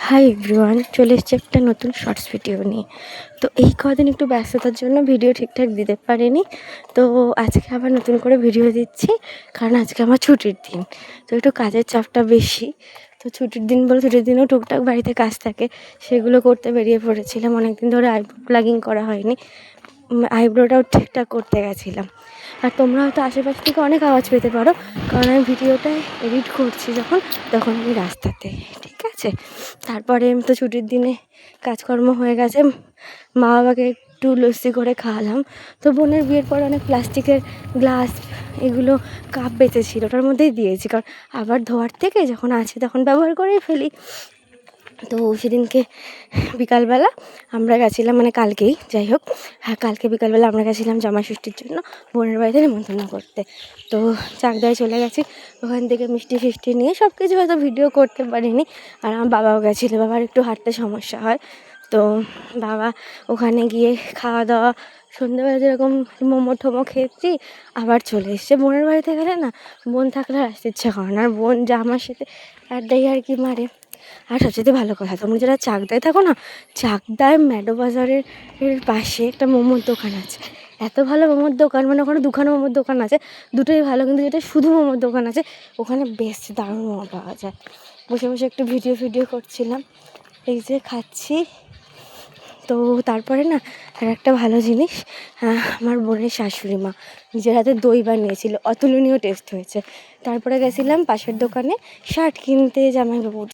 Hi everyone, চলে এসেছি একটা নতুন শর্টস ভিডিও নিয়ে। তো এই কদিন একটু ব্যস্ততার জন্য ভিডিও ঠিকঠাক দিতে পারিনি। তো আজকে আবার নতুন করে ভিডিও দিচ্ছি, কারণ আজকে আমার ছুটির দিন। তো একটু কাজের চাপটা বেশি। তো ছুটির দিন বলে ছুটির দিনেও টুকটাক বাড়িতে কাজ থাকে, সেগুলো করতে বেরিয়ে পড়েছিলাম। অনেকদিন ধরে আইব্রো প্লাগিং করা হয়নি, আইব্রোটাও ঠিকঠাক করতে গেছিলাম। আর তোমরা হয়তো আশেপাশ থেকে অনেক আওয়াজ পেতে পারো, কারণ আমি ভিডিওটা এডিট করছি তখন আমি রাস্তাতে, ঠিক আছে। তারপরে তো ছুটির দিনে কাজকর্ম হয়ে গেছে, মা বাবাকে একটু লস্যি করে খাওয়ালাম। তো বোনের বিয়ের পর অনেক প্লাস্টিকের গ্লাস, এগুলো কাপ বেঁচেছিল, ওটার মধ্যেই দিয়েছি, কারণ আবার ধোয়ার থেকে যখন আছে তখন ব্যবহার করেই ফেলি। তো সেদিনকে বিকালবেলা আমরা গেছিলাম, মানে কালকেই, যাই হোক, হ্যাঁ কালকে বিকালবেলা আমরা গেছিলাম জামাই ষষ্ঠীর জন্য বোনের বাড়িতে নিমন্ত্রণ করতে। তো চাকদায় চলে গেছি, ওখান থেকে মিষ্টি ফিষ্টি নিয়ে সব কিছু হয়তো ভিডিও করতে পারিনি। আর আমার বাবাও গেছিলো, বাবার একটু হাঁটতে সমস্যা হয়। তো বাবা ওখানে গিয়ে খাওয়া দাওয়া, সন্ধ্যেবেলা যেরকম মোমো টোমো খেয়েছি, আবার চলে এসছে। বোনের বাড়িতে গেলে না, বোন থাকলে আসতে ইচ্ছা করে না, আর বোন যা আমার সাথে আড্ডাই আর কি মারে। আর সবচেয়ে ভালো কথা, তোমরা যারা চাকদায় থাকো না, চাকদায় ম্যাডো বাজারের পাশে একটা মোমোর দোকান আছে। এত ভালো মোমোর দোকান, মানে ওখানে দুখানা মোমোর দোকান আছে, দুটোই ভালো, কিন্তু যেটা শুধু মোমোর দোকান আছে ওখানে বেশ দারুণ মোমো পাওয়া যায়। বসে বসে একটু ভিডিও করছিলাম, এই যে খাচ্ছি। তো তারপরে না, আর একটা ভালো জিনিস, আমার বোনের শাশুড়ি মা নিজের হাতে দই বানিয়েছিল, অতুলনীয় টেস্ট হয়েছে। তারপরে গেছিলাম পাশের দোকানে শার্ট কিনতে জামাইবাবুর